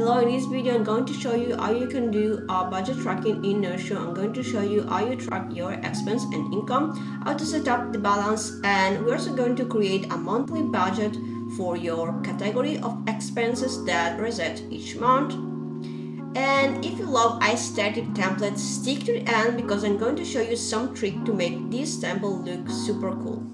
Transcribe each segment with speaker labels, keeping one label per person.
Speaker 1: Hello, in this video I'm going to show you how you can do budget tracking in Nurture. I'm going to show you how you track your expense and income, how to set up the balance, and we're also going to create a monthly budget for your category of expenses that reset each month. And if you love aesthetic templates, stick to the end because I'm going to show you some trick to make this template look super cool.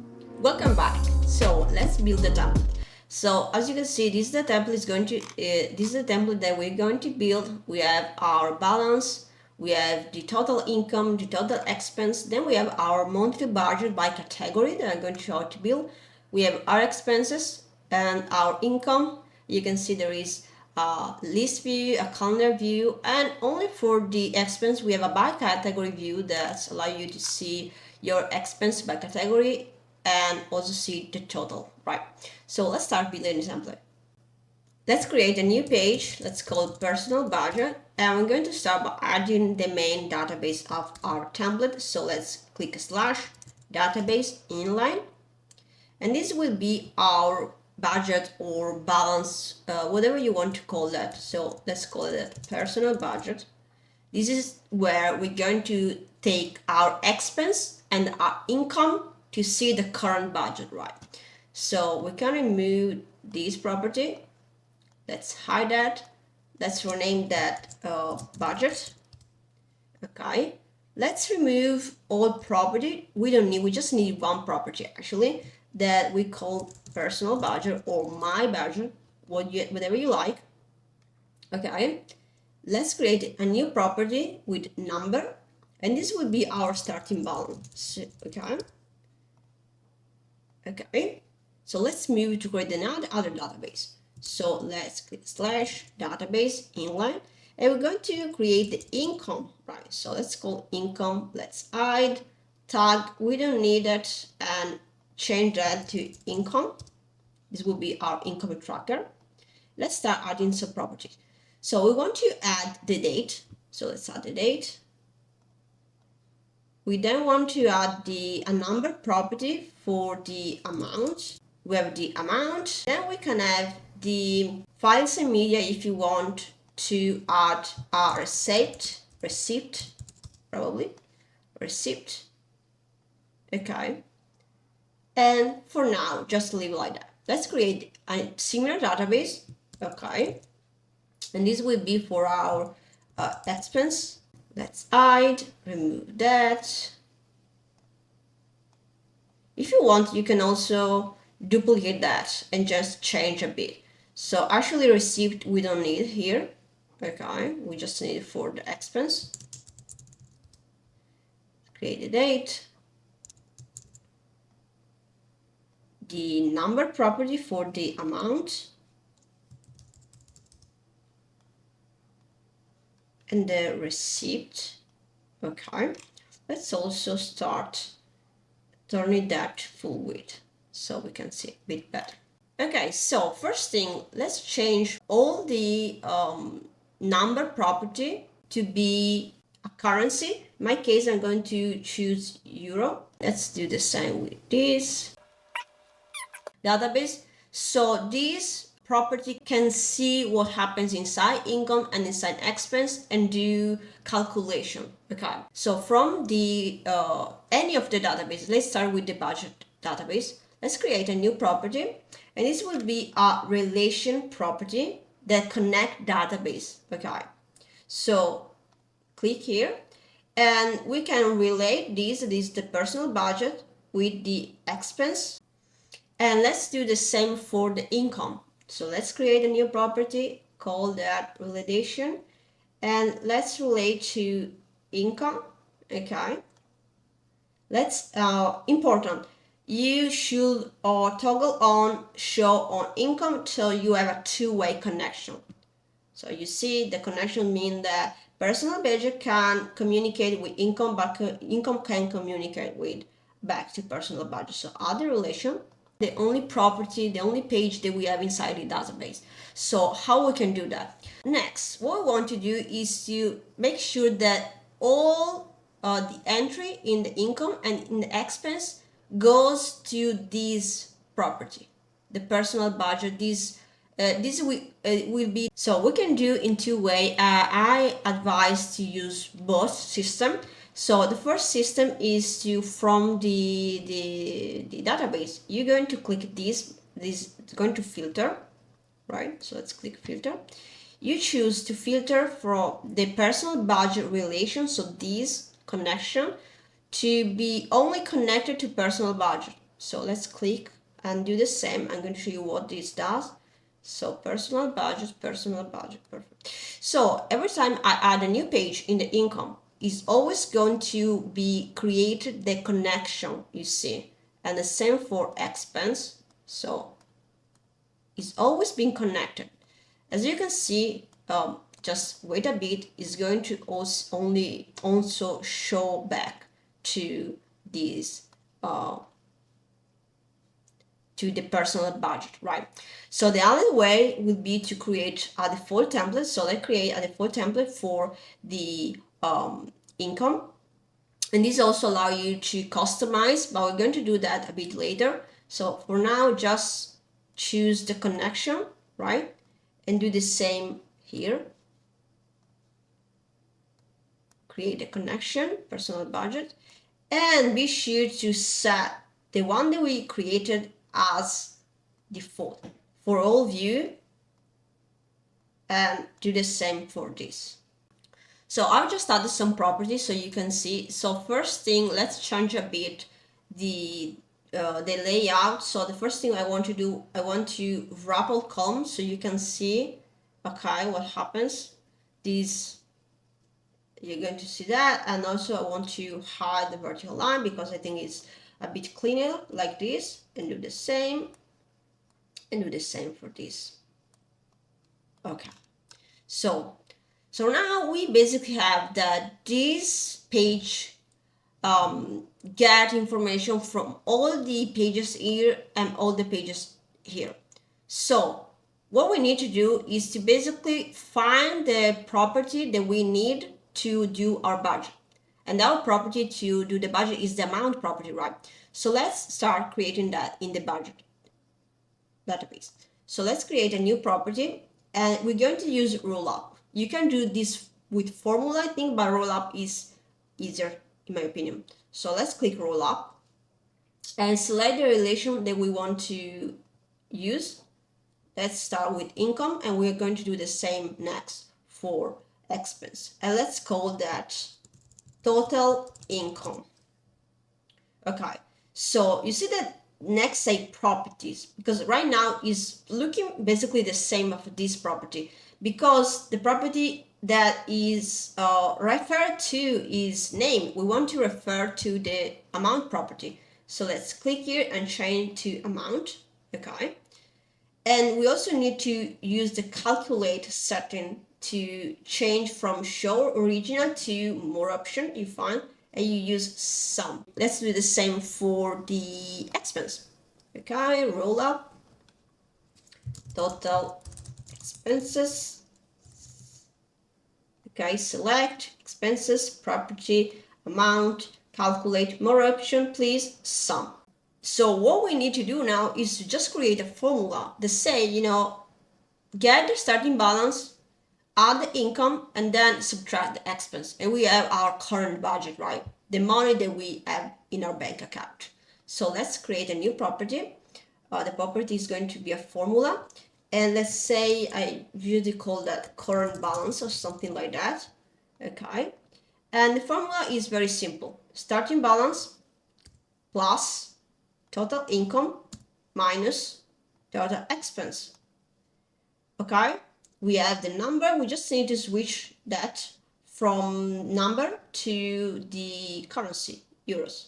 Speaker 1: Welcome back. So let's build the template. So as you can see, this is the template that we're going to build. We have our balance, we have the total income, the total expense, then we have our monthly budget by category that I'm going to show how to build. We have our expenses and our income. You can see there is a list view, a calendar view, and only for the expense we have a by category view that allows you to see your expense by category and also see the total, right? So let's start building the template. Let's create a new page. Let's call it personal budget, and we're going to start by adding the main database of our template. So let's click / database inline, and this will be our budget or balance, whatever you want to call that. So let's call it a personal budget. This is where we're going to take our expense and our income to see the current budget, right? So we can remove this property. Let's hide that. Let's rename that budget. Okay. Let's remove all property. We just need one property actually that we call personal budget or my budget, whatever you like. Okay. Let's create a new property with number, and this will be our starting balance. Okay, so let's move to create another database. So let's click / database inline, and we're going to create the income, right? So let's call income. Let's hide tag. We don't need it, and change that to income. This will be our income tracker. Let's start adding some properties. So we want to add the date. So let's add the date. We then want to add a number property for the amount. We have the amount. Then we can have the files and media if you want to add a receipt, probably, receipt. Okay. And for now, just leave it like that. Let's create a similar database. Okay. And this will be for our expense. Let's hide, remove that. If you want, you can also duplicate that and just change a bit. So actually receipt we don't need here. Okay, we just need it for the expense. Create the date. The number property for the amount. And the receipt. Okay, let's also start turning that full width so we can see a bit better. Okay, so first thing, let's change all the number property to be a currency. In my case, I'm going to choose euro. Let's do the same with this database. So this property can see what happens inside income and inside expense and do calculation. Okay, so from the any of the database, let's start with the budget database. Let's create a new property, and this will be a relation property that connect database. Okay, so click here, and we can relate this is the personal budget with the expense, and let's do the same for the income. So let's create a new property, call that relation, and let's relate to income. Okay, let's important, you should toggle on show on income so you have a two-way connection. So you see the connection mean that personal budget can communicate with income, but income can communicate with back to personal budget. So add the relation, the only property, the only page that we have inside the database. So how we can do that? Next, what we want to do is to make sure that all the entry in the income and in the expense goes to this property, the personal budget, this This will be, so we can do in two ways. I advise to use both system. So the first system is to, from the database, you're going to click this is going to filter, right? So let's click filter. You choose to filter from the personal budget relation, so this connection to be only connected to personal budget. So let's click and do the same. I'm going to show you what this does. So personal budget, perfect. So every time I add a new page in the income, it's always going to be created the connection, you see, and the same for expense. So it's always being connected. As you can see, just wait a bit, is going to also show back to this to the personal budget, right? So the other way would be to create a default template. So let's create a default template for the income, and this also allow you to customize, but we're going to do that a bit later. So for now, just choose the connection, right? And do the same here. Create a connection, personal budget, and be sure to set the one that we created as default for all view, and do the same for this. So I've just added some properties so you can see. So first thing, let's change a bit the layout. So the first thing I want to do, I want to wrap all columns so you can see, okay, what happens. This, you're going to see that. And also I want to hide the vertical line because I think it's a bit cleaner like this, and do the same, and do the same for this. Okay, so now we basically have that this page get information from all the pages here and all the pages here. So what we need to do is to basically find the property that we need to do our budget. And our property to do the budget is the amount property, right? So let's start creating that in the budget database. So let's create a new property, and we're going to use Rollup. You can do this with formula, I think, but Rollup is easier in my opinion. So let's click Rollup and select the relation that we want to use. Let's start with income, and we're going to do the same next for expense. And let's call that total income. Okay, so you see that next say properties, because right now is looking basically the same of this property, because the property that is referred to is name. We want to refer to the amount property. So let's click here and change to amount. Okay, and we also need to use the calculate setting to change from show original to more option you find, and you use sum. Let's do the same for the expense. Okay, roll up total expenses. Okay, select expenses, property, amount, calculate, more option, please, sum. So what we need to do now is to just create a formula that say, get the starting balance, add the income, and then subtract the expense. And we have our current budget, right? The money that we have in our bank account. So let's create a new property. The property is going to be a formula. And let's say I usually call that current balance or something like that. Okay. And the formula is very simple. Starting balance plus total income minus total expense. Okay, we have the number, we just need to switch that from number to the currency, euros.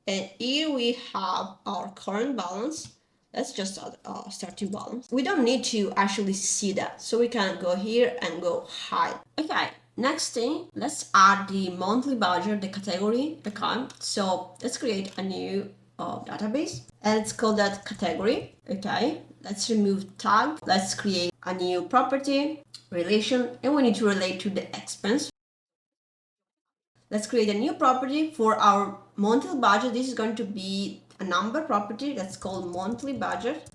Speaker 1: And here we have our current balance. Let's just add our starting balance. We don't need to actually see that, so we can go here and go hide. Okay, next thing, let's add the monthly budget, the category. Okay, so let's create a new database, and let's call that category. Okay, let's remove tag. Let's create a new property, relation, and we need to relate to the expense. Let's create a new property for our monthly budget. This is going to be a number property. That's called monthly budget.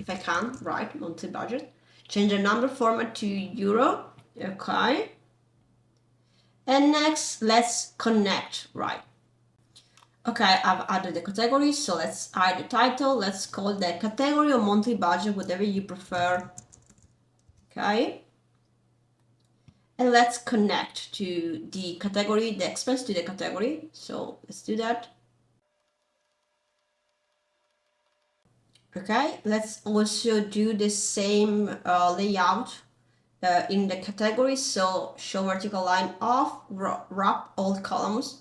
Speaker 1: if I can, right? Monthly budget. Change the number format to euro. Okay. And next, let's connect, right? Okay, I've added the category, so let's add the title. Let's call the category or monthly budget, whatever you prefer. Okay. And let's connect to the category, the expense to the category. So let's do that. Okay, let's also do the same layout in the category. So show vertical line off, wrap all columns.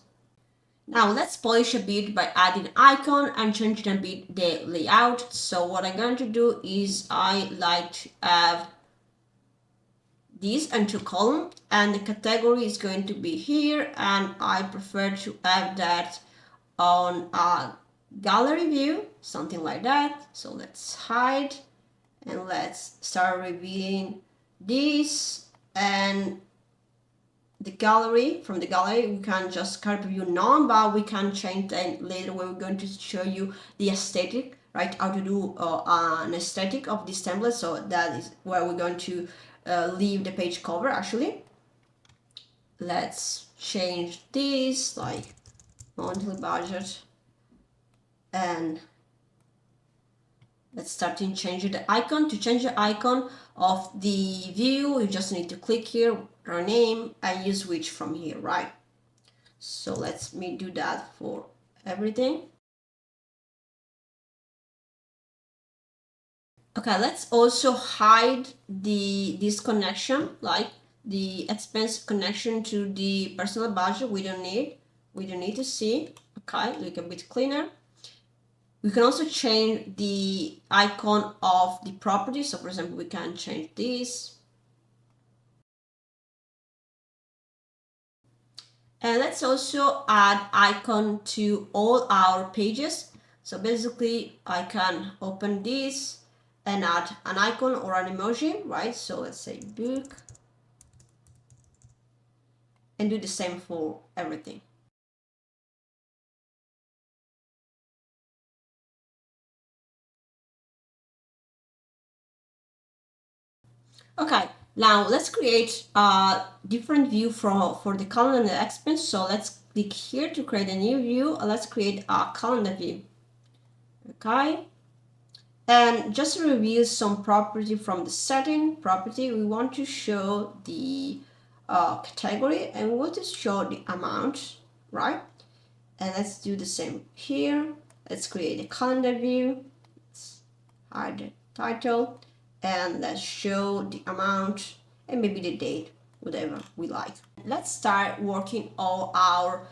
Speaker 1: Now let's polish a bit by adding icon and changing a bit the layout. So what I'm going to do is I like to have this and two columns, and the category is going to be here, and I prefer to have that on a gallery view, something like that. So let's hide and let's start revealing this, and the gallery, from the gallery we can just curve view none, but we can change that later when we're going to show you the aesthetic, right? How to do an aesthetic of this template. So that is where we're going to leave the page cover. Actually, let's change this like monthly budget, and let's start in changing the icon. To change the icon of the view, you just need to click here, rename, and you switch from here, right? So let me do that for everything. Okay, let's also hide this connection, like the expense connection to the personal budget. We don't need to see. Okay, look a bit cleaner. We can also change the icon of the property. So for example, we can change this. And let's also add icon to all our pages. So basically I can open this and add an icon or an emoji, right? So let's say book, and do the same for everything. Okay, now let's create a different view for the calendar and the expense. So let's click here to create a new view. Let's create a calendar view. Okay, and just to reveal some property from the setting property, we want to show the category, and we want to show the amount, right? And let's do the same here. Let's create a calendar view. Let's hide the title, and let's show the amount and maybe the date, whatever we like. Let's start working all our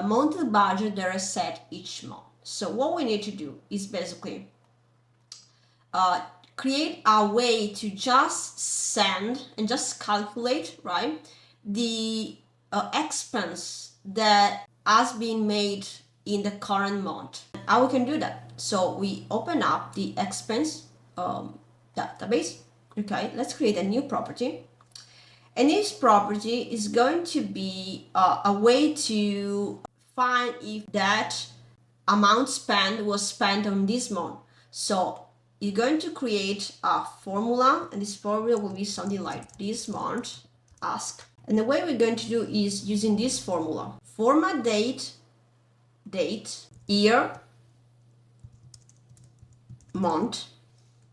Speaker 1: monthly budget that are set each month. So what we need to do is basically create a way to just send and just calculate, right, the expense that has been made in the current month. How we can do that? So we open up the expense database. Okay, let's create a new property, and this property is going to be a way to find if that amount spent was spent on this month. So you're going to create a formula, and this formula will be something like this month ask. And the way we're going to do is using this formula: format date, year, month,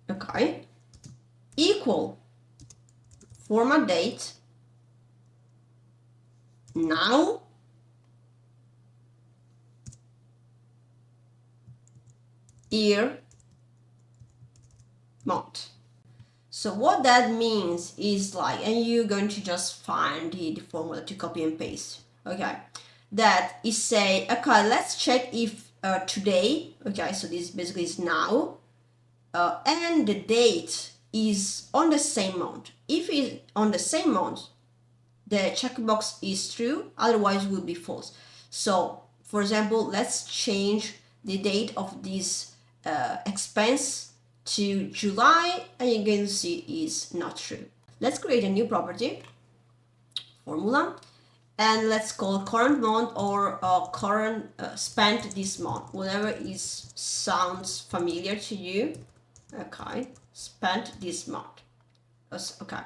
Speaker 1: okay, equal format date, now, year, month. So what that means is like, and you're going to just find the formula to copy and paste, okay, that is say, okay, let's check if today, okay, so this basically is now, and the date is on the same month. If it's on the same month, the checkbox is true, otherwise it will be false. So for example, let's change the date of this expense to July, and you're going to see is not true. Let's create a new property, formula, and let's call current month or current spent this month, whatever is sounds familiar to you. Okay, spent this month. Okay.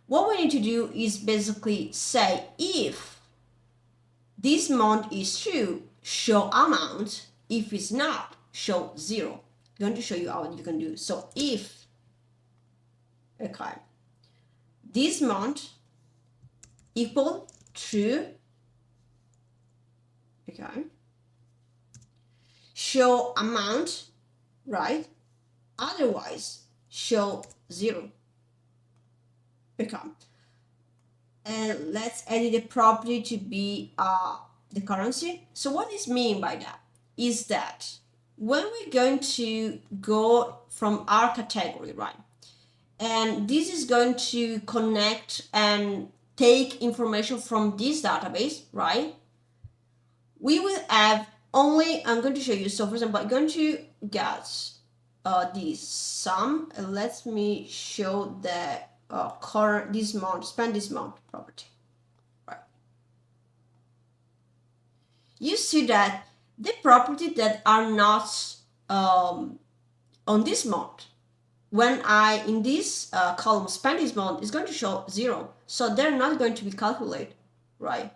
Speaker 1: What we need to do is basically say if this month is true, show amount. If it's not, show 0. I'm going to show you how you can do. So if, okay, this month equal true, okay, show amount, right? Otherwise, show 0. Okay. And let's edit the property to be the currency. So what this mean by that is that when we're going to go from our category, right? And this is going to connect and take information from this database, right? We will have only, I'm going to show you. So for example, I'm going to get this sum, and let me show the current this month, spend this month property, right? You see that the property that are not on this month, when I in this column spend this month, is going to show 0, so they're not going to be calculated, right?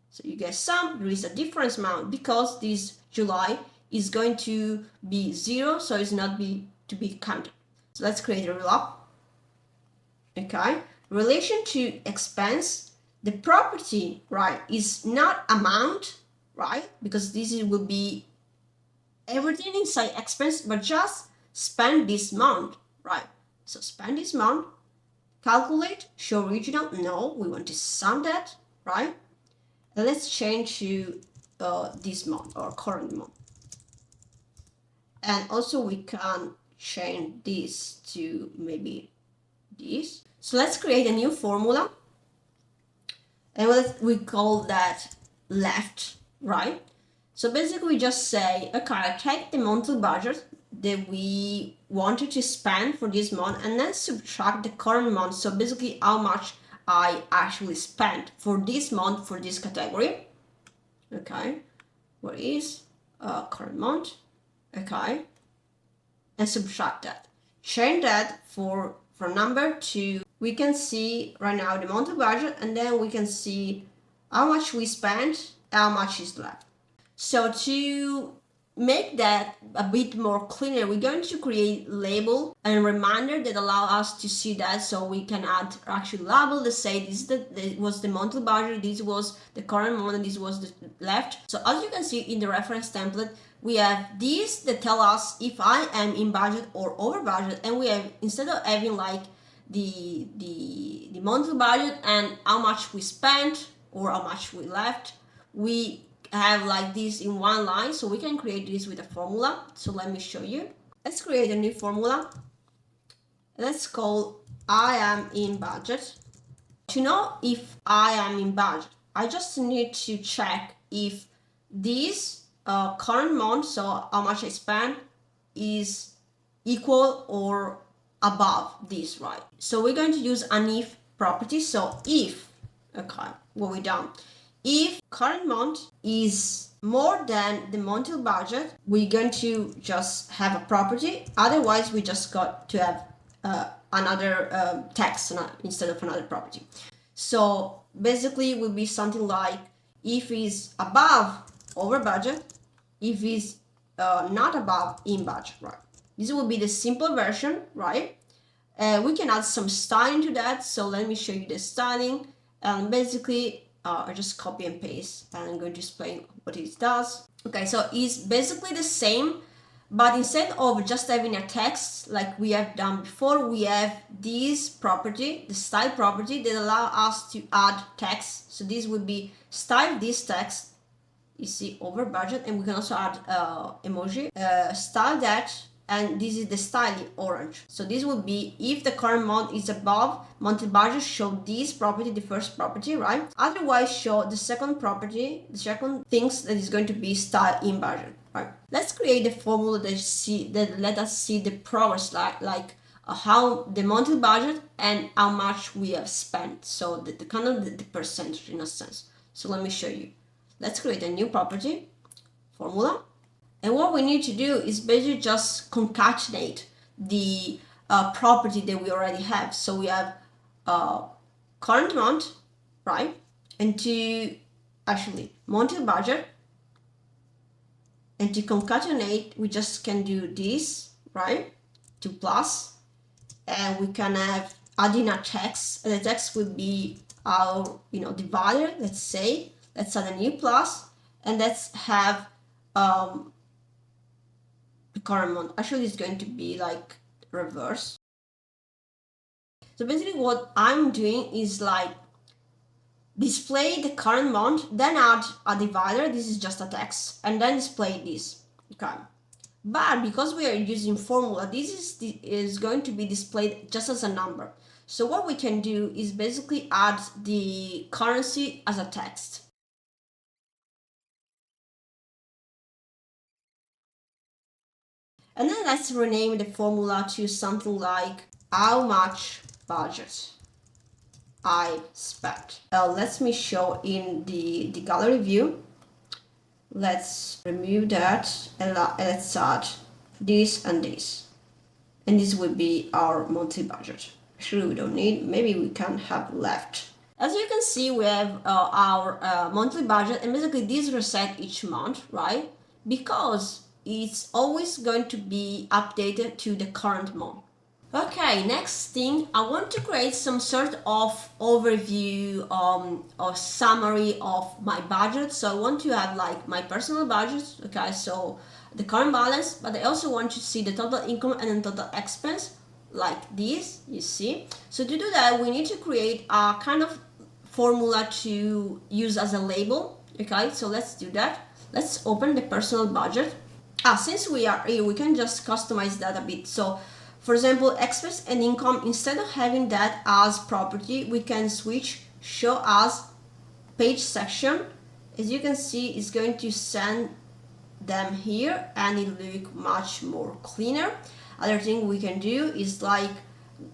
Speaker 1: So you get sum, there is a difference amount because this July is going to be 0, so it's not to be counted. So let's create a Rollup. Okay, relation to expense, the property, right, is not amount, right, because this will be everything inside expense, but just spend this month, right? So spend this month, calculate, show original, no, we want to sum that, right? And let's change to this month or current month. And also we can change this to maybe this. So let's create a new formula, and we call that left, right? So basically we just say, okay, take the monthly budget that we wanted to spend for this month and then subtract the current month. So basically how much I actually spent for this month for this category. Okay, what is current month? Okay, and subtract that. Change that from number to, we can see right now the monthly budget, and then we can see how much we spent, how much is left. So to make that a bit more cleaner, we're going to create label and reminder that allow us to see that. So we can add actually label that say this was the monthly budget, this was the current month, and this was the left. So as you can see in the reference template, we have these that tell us if I am in budget or over budget, and we have, instead of having like the monthly budget and how much we spent or how much we left, we have like this in one line. So we can create this with a formula. So let me show you. Let's create a new formula. Let's call I am in budget. To know if I am in budget, I just need to check if this current month, so how much I spent, is equal or above this, right? So we're going to use an if property. So if, okay, what we done, if current month is more than the monthly budget, we're going to just have a property. Otherwise, we just got to have another text instead of another property. So basically, it would be something like if is above over budget, if is not above in budget, right? This will be the simple version, right? We can add some styling to that. So let me show you the styling. And basically, I just copy and paste, and I'm going to explain what it does. Okay, so it's basically the same, but instead of just having a text like we have done before, we have this property, the style property, that allow us to add text. So this would be style this text, you see, over budget, and we can also add emoji, style that, and this is the style in orange. So this would be if the current month is above monthly budget, show this property, the first property, right? Otherwise, show the second property, the second things that is going to be style in budget, right? Let's create the formula that let us see the progress, like how the monthly budget and how much we have spent. So the kind of the percentage in a sense. So let me show you. Let's create a new property, formula. And what we need to do is basically just concatenate the property that we already have. So we have current month, right? And to actually monthly budget, and to concatenate, we just can do this, right? To plus, and we can have adding a text, and the text would be our divider. Let's add a new plus, and let's have the current month. Actually, it's going to be like reverse. So basically what I'm doing is like display the current month, then add a divider. This is just a text, and then display this. Okay. But because we are using formula, this is going to be displayed just as a number. So what we can do is basically add the currency as a text. And then let's rename the formula to something like how much budget I spent. Let me show in the gallery view. Let's remove that and let's add this and this. And this will be our monthly budget. Actually, we don't need, maybe we can have left. As you can see, we have our monthly budget, and basically this reset each month, right? Because it's always going to be updated to the current month. Okay, next thing, I want to create some sort of overview or summary of my budget. So I want to have like my personal budget, okay, so the current balance, but I also want to see the total income and then total expense like this, you see. So to do that, we need to create a kind of formula to use as a label, okay, so let's do that. Let's open the personal budget. Since we are here, we can just customize that a bit. So for example, expense and income, instead of having that as property, we can switch show as page section. As you can see, it's going to send them here and it look much more cleaner. Other thing we can do is like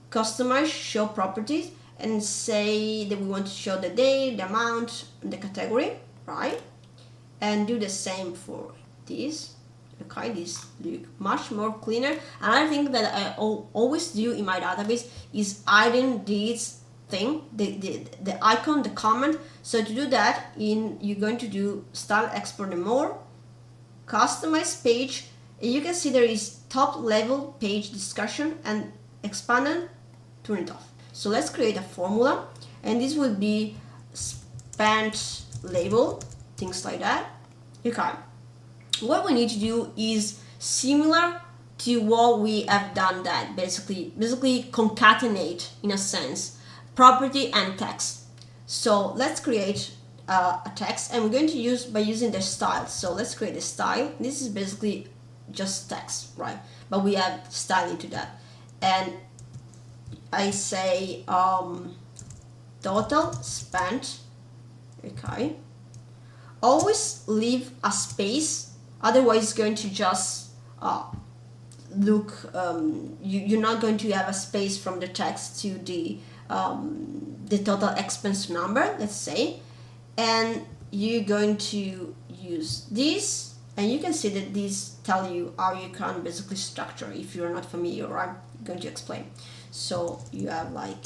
Speaker 1: customize show properties and say that we want to show the day, the amount, the category, right? And do the same for this. Okay, this look much more cleaner. Another thing that I always do in my database is adding this thing, the icon, the comment. So to do that, you're going to do style export and more, customize page, and you can see there is top level page discussion and expanded, turn it off. So let's create a formula, and this will be spent label, things like that. Okay. What we need to do is similar to what we have done, that basically concatenate in a sense property and text. So let's create a text, and we're going to use by using the style. So let's create a style. This is basically just text, right? But we have style into that, and I say total spent. Okay, always leave a space, otherwise it's going to just look, you're not going to have a space from the text to the total expense number, let's say, and you're going to use this, and you can see that these tell you how you can basically structure. If you're not familiar, I'm going to explain. So you have like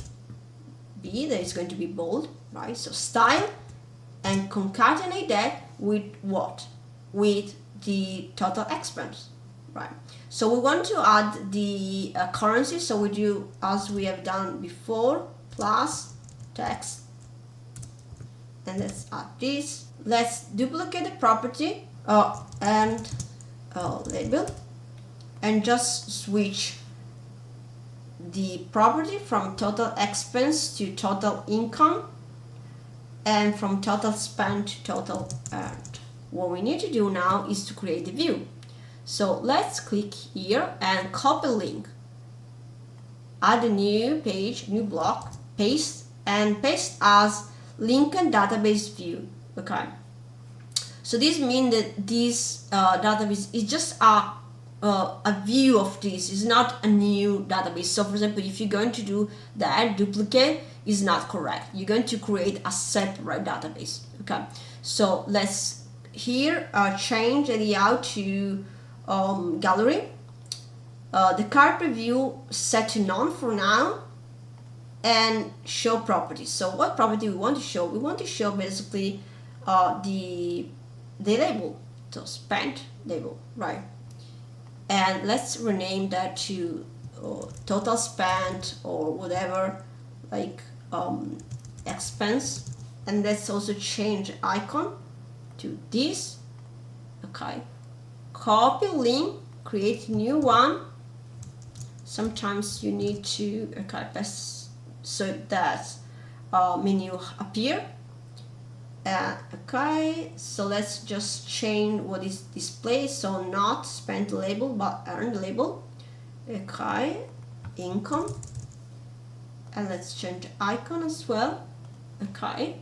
Speaker 1: B that is going to be bold, right? So style, and concatenate that with what? With the total expense, right? So we want to add the currency, so we do as we have done before, plus text, and let's add this. Let's duplicate the property and label, and just switch the property from total expense to total income, and from total spend to total earned. What we need to do now is to create the view. So let's click here and copy link, add a new page, new block, paste, and paste as link and database view. Okay, so this means that this database is just a view of this, is not a new database. So for example, if you're going to do that, duplicate is not correct. You're going to create a separate database. Okay, so let's here change the layout to gallery, the card preview set to none for now, and show properties. So what property we want to show? We want to show basically the label, so spent label, right? And let's rename that to total spent or whatever, like expense. And let's also change icon to this. Okay, copy link, create new one. Sometimes you need to pass so that menu appear. Okay, so let's just change what is displayed, so not spent label but earned label. Okay, income, and let's change icon as well. Okay,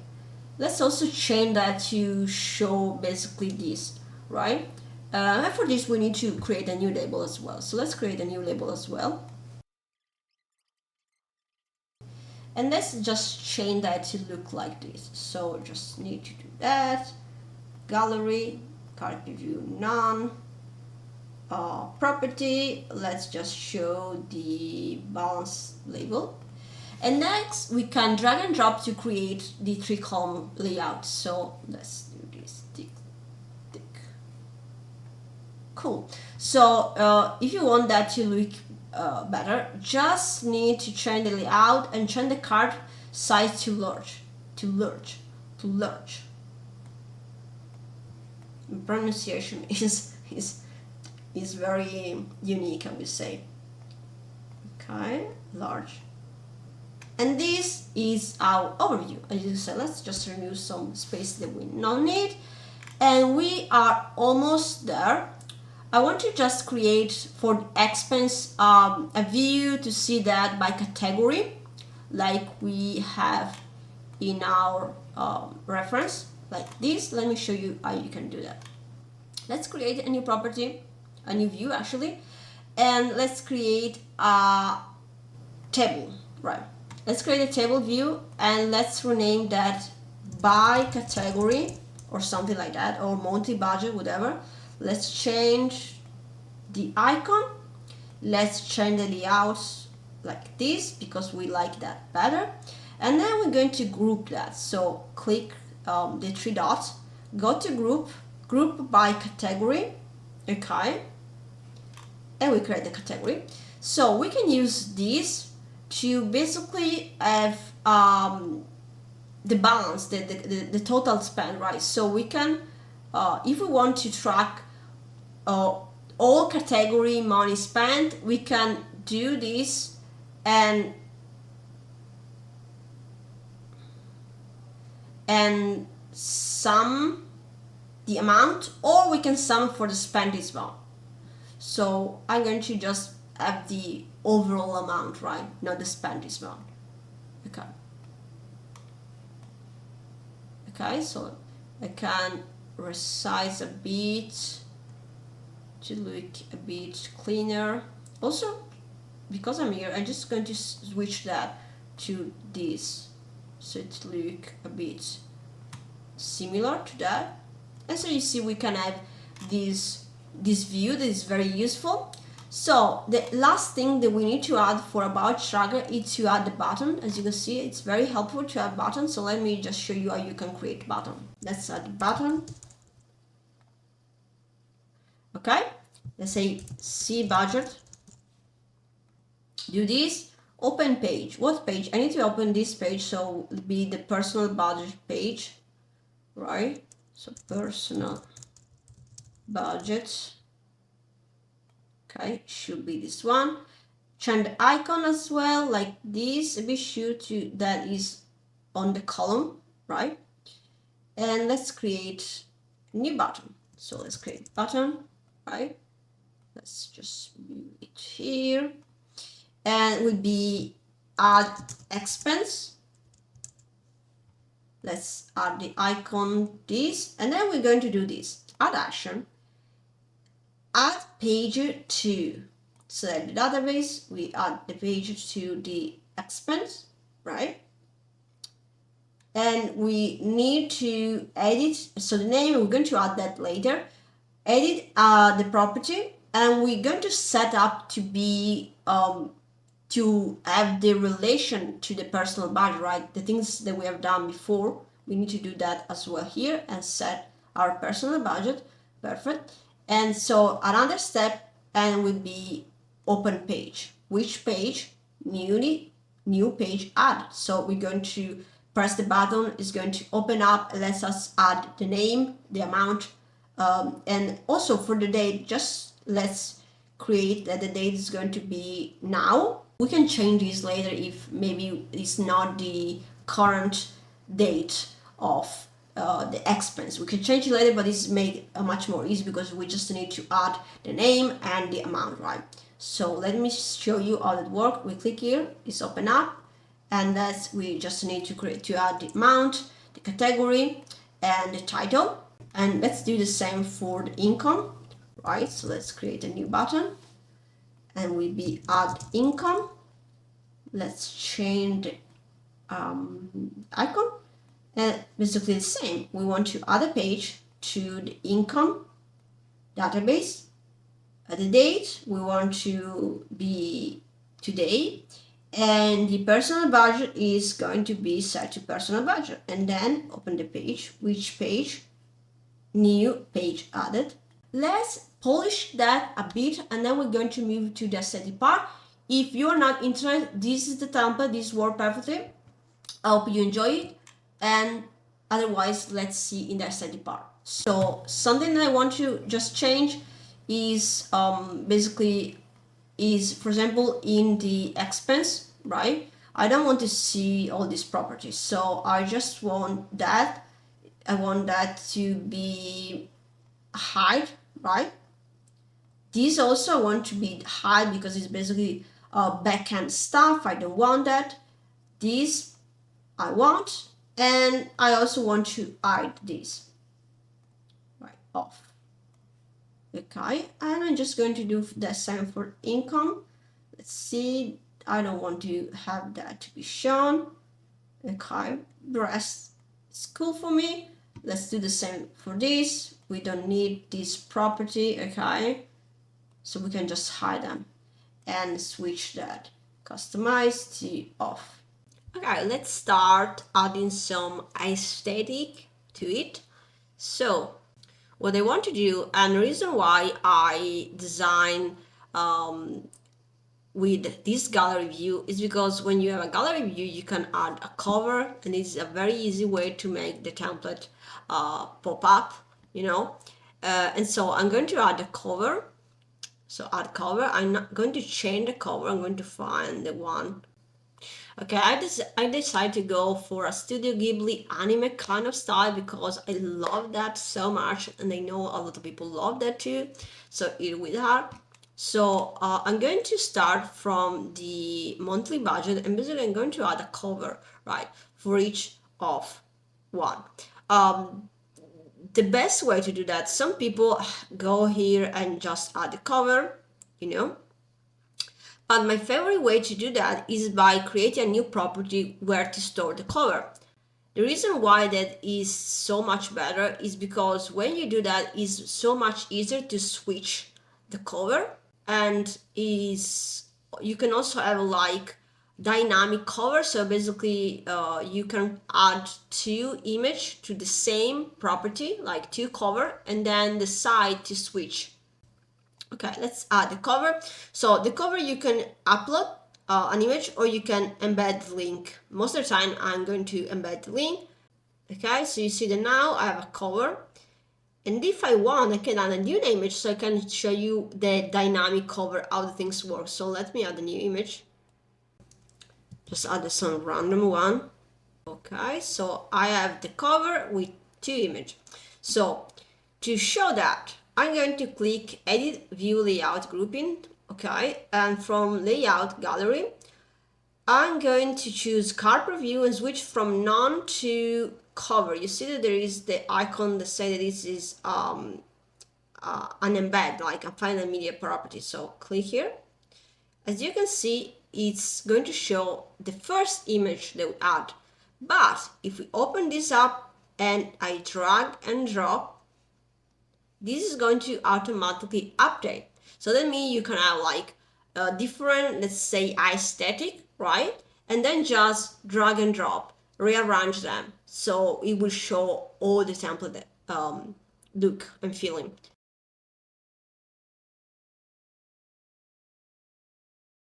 Speaker 1: let's also change that to show basically this, right? And for this we need to create a new label as well, so let's create a new label as well. And let's just change that to look like this. So just need to do that. Gallery, card preview none. Property, let's just show the balance label. And next we can drag and drop to create the 3-column layout. So let's do this. Tick, tick. Cool. So if you want that to look better, just need to change the layout and change the card size to large, pronunciation is very unique, I would say. Okay, large. And this is our overview. As you said, let's just remove some space that we don't need, and we are almost there. I want to just create for expense a view to see that by category, like we have in our reference, like this. Let me show you how you can do that. Let's create a new property, a new view actually, and let's create a table, right? Let's create a table view and let's rename that by category or something like that, or monthly budget, whatever. Let's change the icon. Let's change the layout like this because we like that better. And then we're going to group that. So click the 3 dots, go to group by category. Okay. And we create the category. So we can use this to basically have the balance, the total spend, right? So we can, if we want to track all category money spent, we can do this and sum the amount, or we can sum for the spend as well. So I'm going to just have the overall amount, right? Not the spend as well. Okay. Okay, so I can resize a bit to look a bit cleaner. Also, because I'm here, I'm just going to switch that to this, so it look a bit similar to that. And so you see we can have this view that is very useful. So the last thing that we need to add for About Tracker is to add the button. As you can see, it's very helpful to add button. So let me just show you how you can create button. Let's add the button. Okay, let's say see budget. Do this, open page. What page? I need to open this page, so it'll be the personal budget page, right? So personal budget. Okay, should be this one. Change the icon as well, like this. Be sure to that is on the column, right? And let's create a new button. So let's create button, right? Let's just move it here, and it would be add expense. Let's add the icon this, and then we're going to do this, add action, add page to select the database. We add the page to the expense, right? And we need to edit, so the name, we're going to add that later. Edit the property, and we're going to set up to be to have the relation to the personal budget, right? The things that we have done before, we need to do that as well here and set our personal budget. Perfect. And so another step and will be open page. Which page? New page add. So we're going to press the button, it's going to open up, lets us add the name, the amount, and also for the date, just let's create that the date is going to be now. We can change this later if maybe it's not the current date of the expense. We can change it later, but it's made much more easy because we just need to add the name and the amount, right? So let me show you how that works. We click here, it's open up, and that's we just need to add the amount, the category, and the title. And let's do the same for the income, right? So let's create a new button and we'll be add income. Let's change the icon, and basically the same. We want to add a page to the income database. At the date, we want to be today, and the personal budget is going to be set to personal budget. And then open the page. Which page? New page added. Let's polish that a bit, and then we're going to move to the aesthetic part. If you're not interested, this is the template. This works perfectly. I hope you enjoy it, and otherwise let's see in the aesthetic part. So something that I want to just change is basically is, for example, in the expense, right? I don't want to see all these properties, so I just want that. I want that to be hide, right? This also I want to be hide because it's basically backend stuff. I don't want that. This I want, and I also want to hide this, right, off. Okay, and I'm just going to do the same for income. Let's see, I don't want to have that to be shown. Okay, the rest is cool for me. Let's do the same for this. We don't need this property, okay? So we can just hide them and switch that customize to off. Okay, let's start adding some aesthetic to it. So what I want to do, and the reason why I design with this gallery view is because when you have a gallery view, you can add a cover, and it's a very easy way to make the template pop up, you know. And so I'm going to add a cover. So add cover. I'm not going to change the cover. I'm going to find the one. Okay, I decided to go for a Studio Ghibli anime kind of style because I love that so much, and I know a lot of people love that too. So here we are. So I'm going to start from the monthly budget, and basically I'm going to add a cover, right, for each of one. The best way to do that, some people go here and just add the cover, you know. But my favorite way to do that is by creating a new property where to store the cover. The reason why that is so much better is because when you do that, it's so much easier to switch the cover, and is you can also have like dynamic cover. So basically you can add two image to the same property, like two cover, and then decide to switch. Okay, let's add the cover. So the cover, you can upload an image, or you can embed the link. Most of the time I'm going to embed the link. Okay, so you see that now I have a cover, and if I want, I can add a new image, so I can show you the dynamic cover, how the things work. So let me add a new image. Just add some random one. Okay, so I have the cover with two images. So to show that, I'm going to click edit view layout grouping. Okay, and from layout gallery, I'm going to choose card preview and switch from none to cover. You see that there is the icon that says that this is an embed, like a final media property. So click here. As you can see, it's going to show the first image that we add. But if we open this up and I drag and drop, this is going to automatically update. So that means you can have like different, let's say, aesthetic, right? And then just drag and drop, rearrange them. So it will show all the template look and feeling.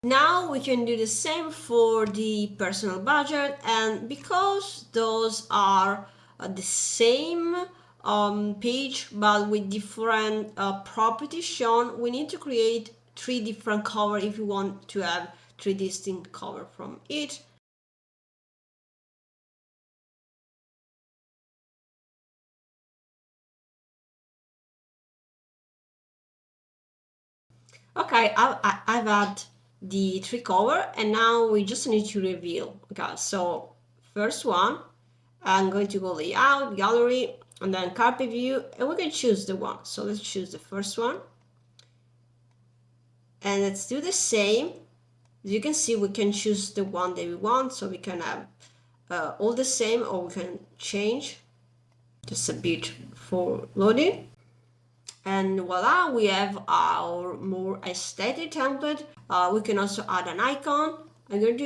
Speaker 1: Now we can do the same for the personal budget, and because those are the same page but with different properties shown, we need to create three different cover if you want to have three distinct cover from each. Okay, I've had the three cover, and now we just need to reveal. Okay, so first one, I'm going to go layout, gallery, and then carpet view, and we can choose the one. So let's choose the first one, and let's do the same. As you can see, we can choose the one that we want, so we can have all the same, or we can change just a bit for loading. And voila, we have our more aesthetic template. We can also add an icon. I'm going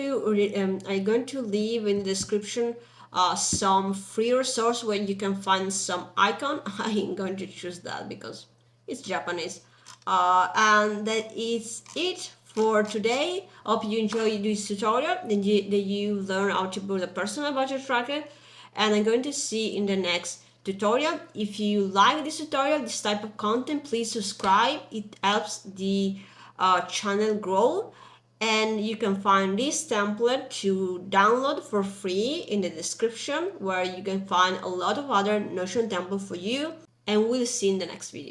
Speaker 1: to leave in the description some free resource where you can find some icon. I'm going to choose that because it's Japanese. And that is it for today. Hope you enjoyed this tutorial, that you learn how to build a personal budget tracker, and I'm going to see in the next tutorial. If you like this tutorial, this type of content, please subscribe. It helps the channel grow, and you can find this template to download for free in the description, where you can find a lot of other Notion templates for you, and we'll see in the next video.